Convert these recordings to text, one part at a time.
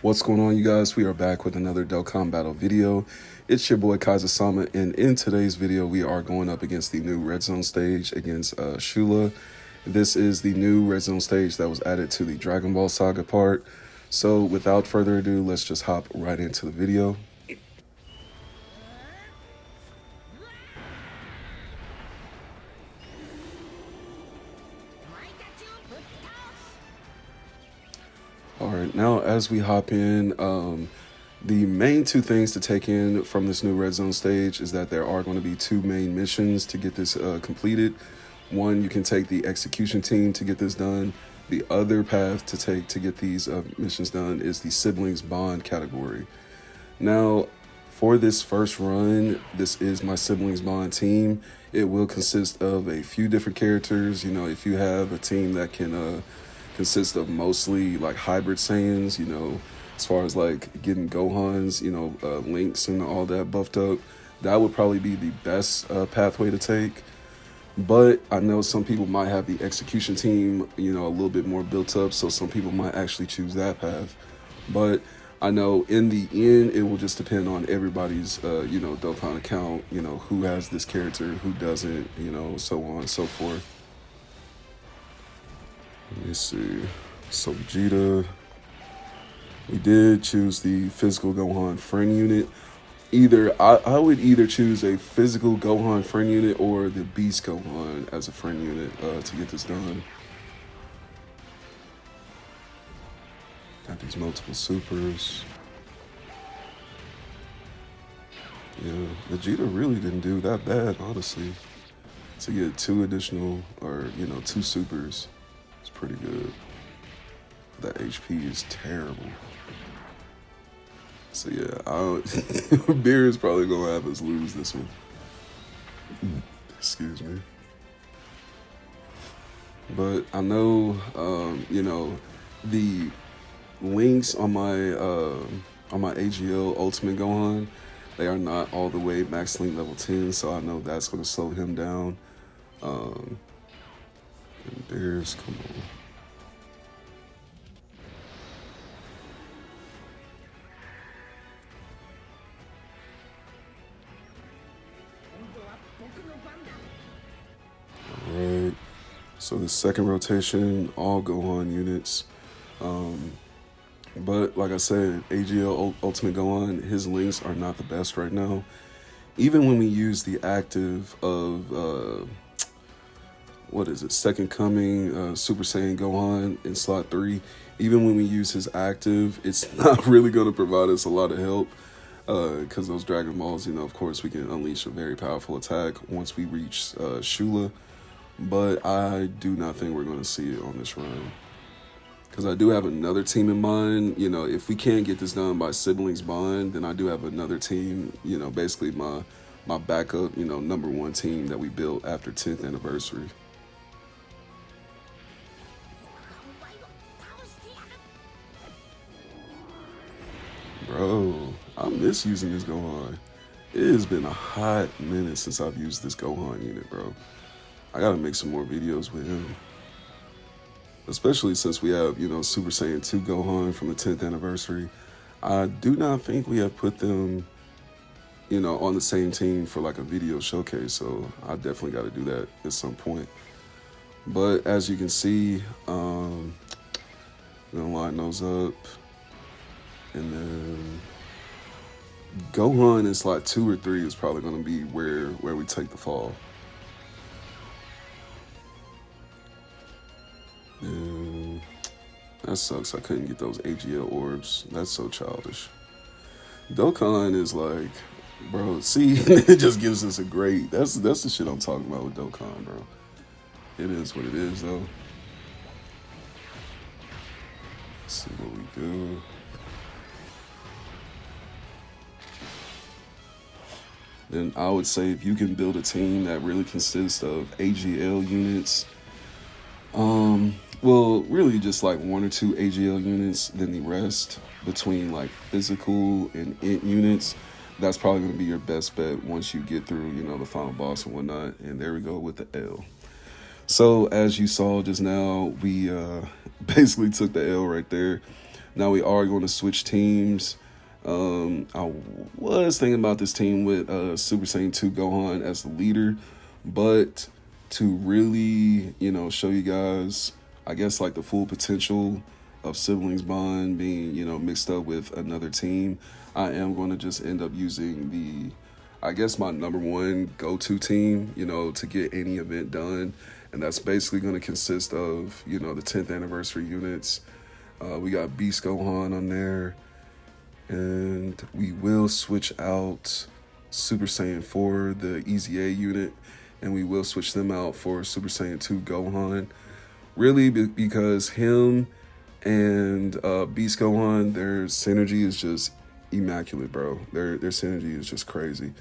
What's going on, you guys? We are back with another Dokkan Battle video. It's your boy Kaiza-Sama, and in today's video, we are going up against the new Redzone stage against Shula. This is the new Redzone stage that was added to the Dragon Ball Saga part. So without further ado, let's just hop right into the video. All right, now as we hop in, the main two things to take in from this new Redzone stage is that there are going to be two main missions to get this completed. One, you can take the execution team to get this done. The other path to take to get these missions done is the siblings bond category. Now, for this first run, this is my siblings bond team. It will consist of a few different characters. You know, if you have a team that can consist of mostly like hybrid Saiyans, you know, as far as like getting Gohans, you know, Links and all that buffed up, that would probably be the best pathway to take. But I know some people might have the execution team, you know, a little bit more built up, so some people might actually choose that path. But I know in the end, it will just depend on everybody's, you know, Dokkan account, you know, who has this character, who doesn't, you know, so on and so forth. Let me see. So Vegeta, we did choose the physical Gohan friend unit. I would either choose a physical Gohan friend unit or the Beast Gohan as a friend unit to get this done. Got these multiple supers. Yeah, Vegeta really didn't do that bad, honestly. To get two additional, or, you know, two supers, it's pretty good. That HP is terrible. So yeah, Beer is probably gonna have us lose this one. Excuse me. But I know, you know, the links on my AGL Ultimate Gohan, they are not all the way max link level 10, so I know that's gonna slow him down. And Bears, come on. Alright, so the second rotation, all Gohan units. But like I said, AGL Ultimate Gohan, his links are not the best right now. Even when we use the active of, what is it, Second Coming, Super Saiyan Gohan in slot 3, even when we use his active, it's not really going to provide us a lot of help. Because those Dragon Balls, you know, of course, we can unleash a very powerful attack once we reach Shula. But I do not think we're going to see it on this run. Because I do have another team in mind. You know, if we can't get this done by Siblings Bond, then I do have another team, you know, basically my backup, you know, #1 team that we built after 10th anniversary. Bro, I miss using this Gohan. It has been a hot minute since I've used this Gohan unit, bro. I gotta make some more videos with him. Especially since we have, you know, Super Saiyan 2 Gohan from the 10th anniversary. I do not think we have put them, you know, on the same team for like a video showcase, so I definitely got to do that at some point. But as you can see, I'm gonna line those up, and then Gohan in slot 2 or 3 is probably gonna be where we take the fall. And that sucks. I couldn't get those AGL orbs. That's so childish. Dokkan is like, bro, see, it just gives us a great, that's the shit I'm talking about with Dokkan, bro. It is what it is, though. Let's see what we do. Then I would say if you can build a team that really consists of AGL units, well, really just like 1 or 2 AGL units, then the rest between like physical and int units, that's probably going to be your best bet once you get through, you know, the final boss and whatnot. And there we go with the L. So as you saw just now, we basically took the L right there. Now we are going to switch teams. I was thinking about this team with Super Saiyan 2 Gohan as the leader, but to really, show you guys, I guess, like the full potential of siblings bond being, mixed up with another team, I am going to just end up using I guess, my number one go-to team, to get any event done. And that's basically going to consist of, the 10th anniversary units. We got Beast Gohan on there. And we will switch out Super Saiyan 4, the EZA unit. And we will switch them out for Super Saiyan 2 Gohan. Really, because him and Beast Gohan, their synergy is just immaculate, bro. Their synergy is just crazy.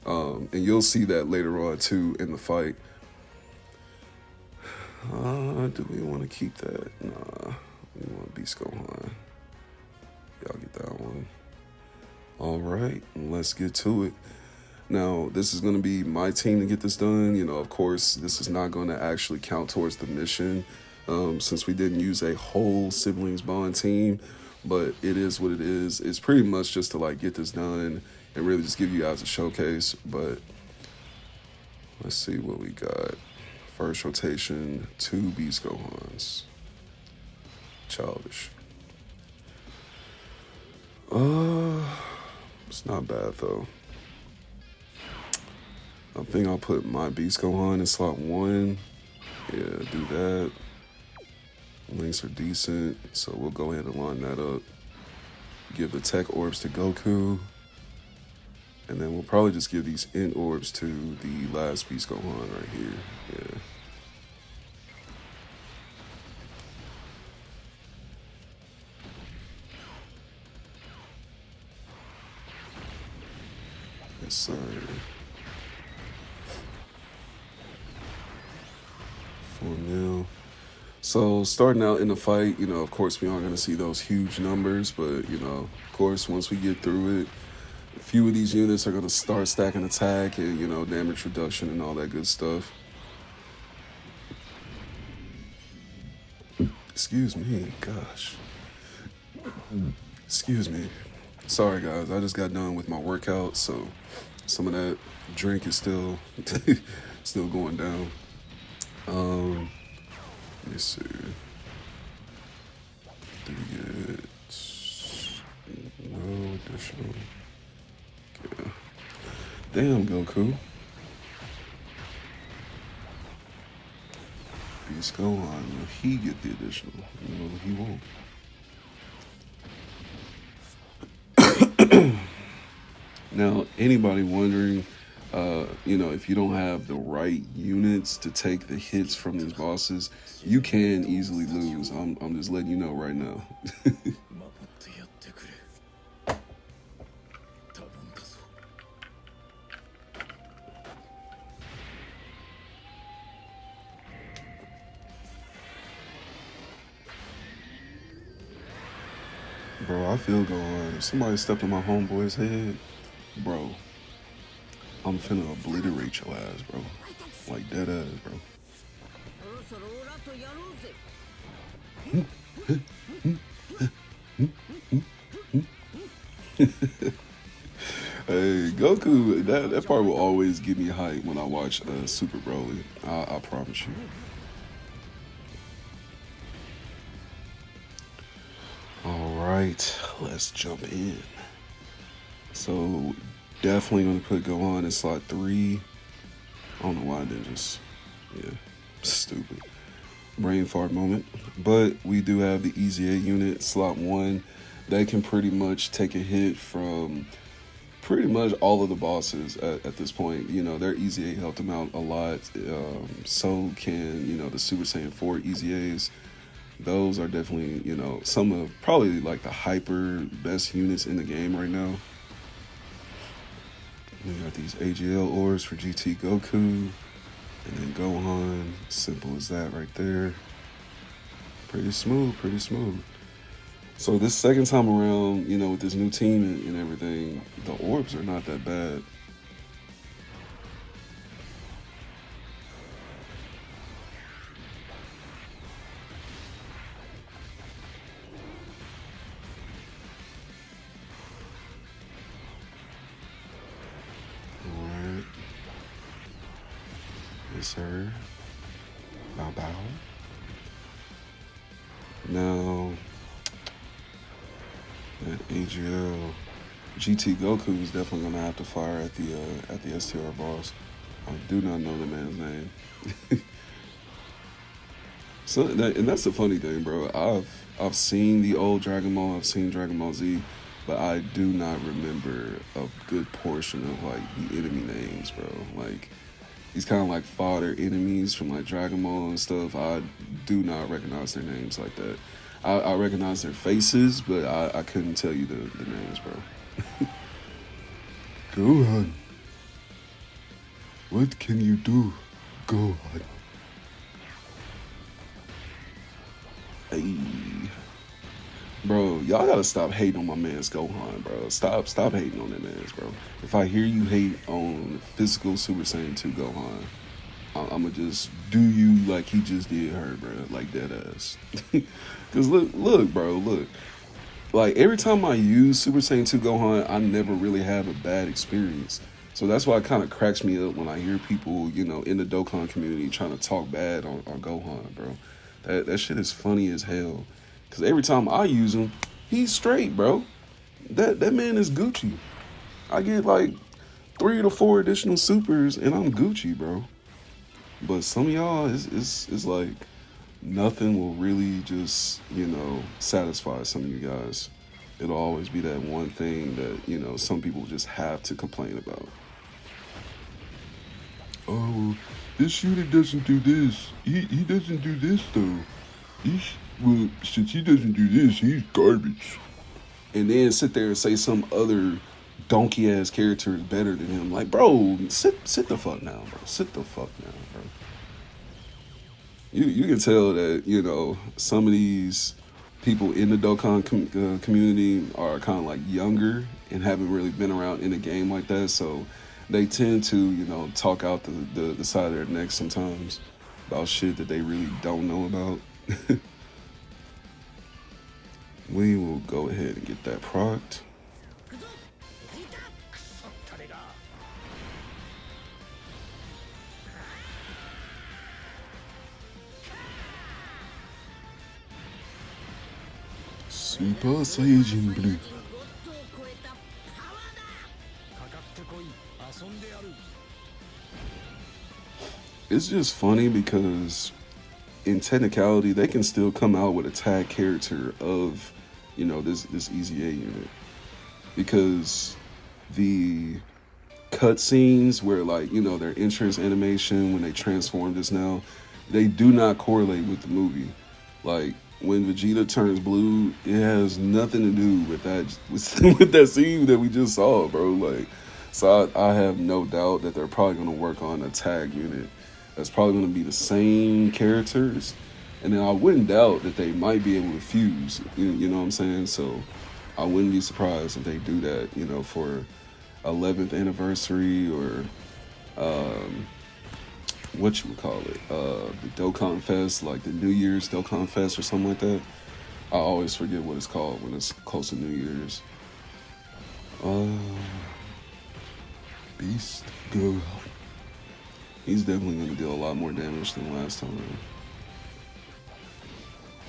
And you'll see that later on, too, in the fight. Do we want to keep that? Nah, we want Beast Gohan. Y'all get that one. All right, let's get to it. Now, this is going to be my team to get this done. Of course, this is not going to actually count towards the mission since we didn't use a whole siblings bond team. But it is what it is. It's pretty much just to like get this done and really just give you guys a showcase. But let's see what we got. First rotation, 2 Beast Gohans. Childish. It's not bad though. I think I'll put my Beast Gohan in slot 1. Yeah, do that. Links are decent, so we'll go ahead and line that up. Give the tech orbs to Goku. And then we'll probably just give these int orbs to the last Beast Gohan right here. Yeah. Yes, sir. So starting out in the fight, of course we aren't going to see those huge numbers, but, of course, once we get through it, a few of these units are going to start stacking attack and, damage reduction and all that good stuff. Excuse me, gosh. Excuse me. Sorry, guys. I just got done with my workout, so some of that drink is still going down. Let me see. Do we get no additional? Yeah. Damn, Goku. Beast Gohan, will he get the additional? No, he won't. Now, anybody wondering, if you don't have the right units to take the hits from these bosses, you can easily lose. I'm just letting you know right now. Bro, I feel Gohan. If somebody stepped on my homeboy's head, bro, I'm finna obliterate your ass, bro. Like dead ass, bro. Hey, Goku, that part will always give me hype when I watch Super Broly. I promise you. All right, let's jump in. So, definitely gonna put Gohan in slot 3. I don't know why I didn't just, stupid. Brain fart moment. But we do have the EZA unit, slot 1. They can pretty much take a hit from pretty much all of the bosses at this point. Their EZA helped them out a lot. So can, the Super Saiyan 4 EZAs. Those are definitely, some of probably like the hyper best units in the game right now. We got these AGL orbs for GT Goku, and then Gohan. Simple as that right there. Pretty smooth, pretty smooth. So this second time around, with this new team and everything, the orbs are not that bad. Yes, sir. Bow bow. Now, that AGL GT Goku is definitely gonna have to fire at the STR boss. I do not know the man's name. So and that's the funny thing, bro. I've seen the old Dragon Ball, I've seen Dragon Ball Z, but I do not remember a good portion of like the enemy names, bro. Like these kind of like fodder enemies from like Dragon Ball and stuff. I do not recognize their names like that. I recognize their faces, but I couldn't tell you the names, bro. Gohan, what can you do, Gohan? Hey. Bro, y'all gotta stop hating on my man's Gohan, bro. Stop hating on that man's, bro. If I hear you hate on physical Super Saiyan 2 Gohan, I'ma just do you like he just did her, bro. Like dead ass. Cause look, bro, look. Like every time I use Super Saiyan 2 Gohan, I never really have a bad experience. So that's why it kind of cracks me up when I hear people, you know, in the Dokkan community trying to talk bad on Gohan, bro. That shit is funny as hell. Cause every time I use him, he's straight, bro. That man is Gucci. I get like 3 to 4 additional supers and I'm Gucci, bro. But some of y'all is like nothing will really just, you know, satisfy some of you guys. It'll always be that one thing that, you know, some people just have to complain about. Oh, this shooter doesn't do this. He doesn't do this though. Well, since he doesn't do this, he's garbage. And then sit there and say some other donkey ass character is better than him. Like, bro, sit the fuck down, bro. Sit the fuck down, bro. You can tell that, you know, some of these people in the Dokkan community are kind of like younger and haven't really been around in a game like that, so they tend to, you know, talk out the side of their neck sometimes about shit that they really don't know about. We will go ahead and get that product. Super Saiyan Blue. It's just funny because in technicality they can still come out with a tag character of, you know, this EZA unit, because the cutscenes where, like, you know, their entrance animation when they transform just now, they do not correlate with the movie. Like when Vegeta turns blue, it has nothing to do with that with that scene that we just saw, bro. Like, so I have no doubt that they're probably gonna work on a tag unit that's probably gonna be the same characters, and then I wouldn't doubt that they might be able to fuse. You know what I'm saying? So I wouldn't be surprised if they do that, you know, for 11th anniversary or what you would call it, the Dokkan Fest, like the New Year's Dokkan Fest or something like that. I always forget what it's called when it's close to New Year's. Beast Go. He's definitely going to deal a lot more damage than last time.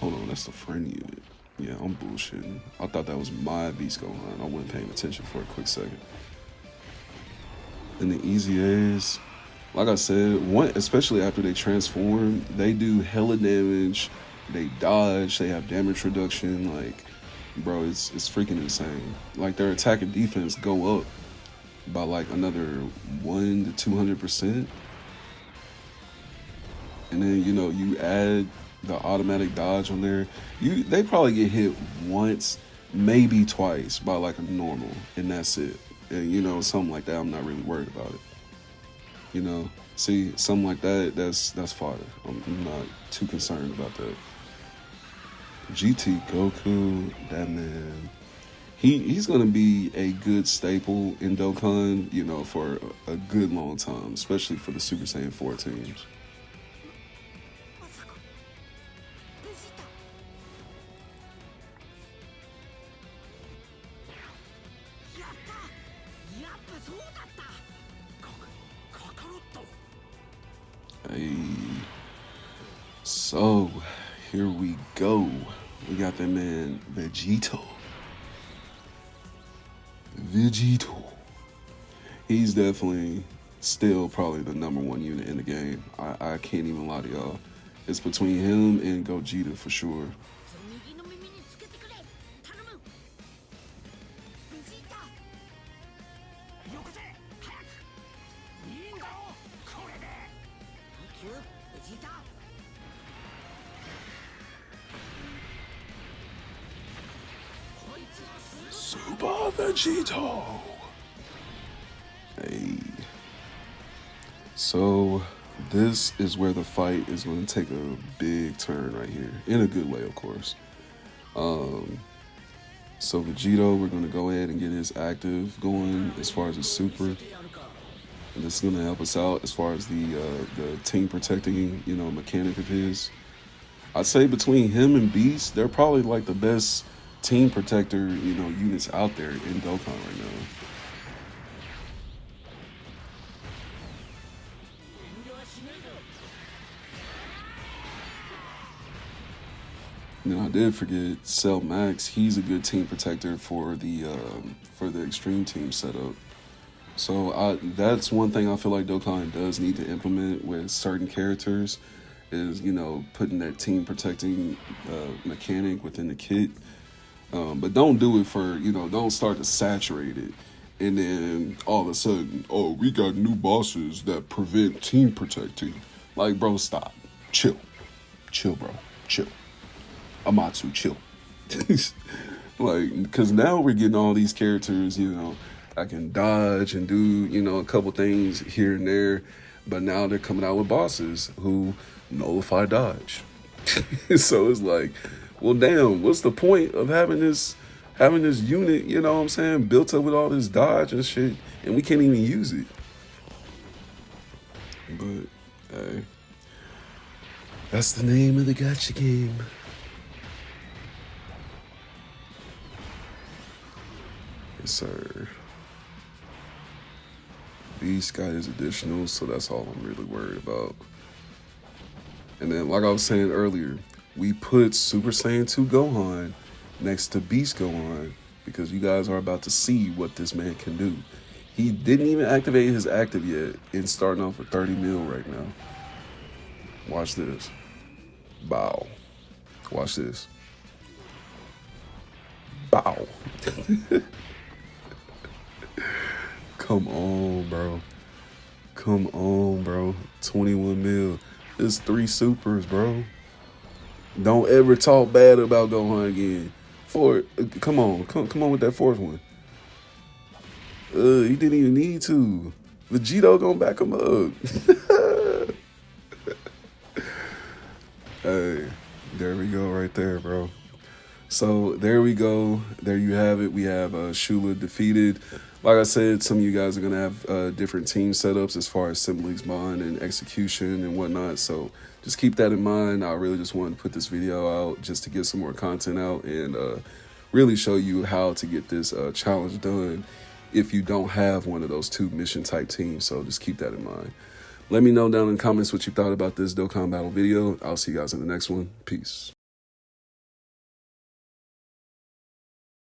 Hold on, that's the friend unit. Yeah, I'm bullshitting. I thought that was my Beast Gohan. I wasn't paying attention for a quick second. And the EZAs, like I said, especially after they transform, they do hella damage. They dodge. They have damage reduction. Like, bro, it's freaking insane. Like their attack and defense go up by like another 100 to 200%. And then, you know, you add the automatic dodge on there. They probably get hit once, maybe twice by like a normal, and that's it. And, you know, something like that, I'm not really worried about it. You know, see, something like that, that's fodder. I'm not too concerned about that. GT Goku, that man, he's gonna be a good staple in Dokkan, you know, for a good long time, especially for the Super Saiyan 4 teams. So, here we go. We got that man, Vegito. He's definitely still probably the #1 unit in the game. I can't even lie to y'all. It's between him and Gogeta for sure. Super Vegito. Hey. So this is where the fight is going to take a big turn right here. In a good way, of course. So Vegito, we're going to go ahead and get his active going as far as his super. And this is going to help us out as far as the team protecting, mechanic of his. I'd say between him and Beast, they're probably like the best team protector, units out there in Dokkan right now. I did forget Cell Max. He's a good team protector for the extreme team setup. So that's one thing I feel like Dokkan does need to implement with certain characters is putting that team protecting mechanic within the kit. But don't do it for don't start to saturate it, and then all of a sudden, oh, we got new bosses that prevent team protecting. Like, bro, stop, chill, bro, chill. Amatsu, chill. Like, because now we're getting all these characters, I can dodge and do, a couple things here and there, but now they're coming out with bosses who nullify dodge. So it's like, well, damn, what's the point of having this unit, built up with all this dodge and shit, and we can't even use it. But, hey, that's the name of the gacha game. Yes, sir. Beast got his additional, so that's all I'm really worried about. And then, like I was saying earlier, we put Super Saiyan 2 Gohan next to Beast Gohan because you guys are about to see what this man can do. He didn't even activate his active yet and starting off with 30 mil right now. Watch this. Bow. Watch this. Bow. Come on, bro. Come on, bro. 21 mil. It's 3 supers, bro. Don't ever talk bad about Gohan again. Come on with that 4th one. He didn't even need to. Vegito gonna back him up. Hey, there we go right there, bro. So there we go. There you have it. We have Shula defeated. Like I said, some of you guys are going to have different team setups as far as Symbolic's Bond and execution and whatnot. So just keep that in mind. I really just wanted to put this video out just to get some more content out and really show you how to get this challenge done if you don't have one of those 2 mission type teams. So just keep that in mind. Let me know down in the comments what you thought about this Dokkan battle video. I'll see you guys in the next one. Peace.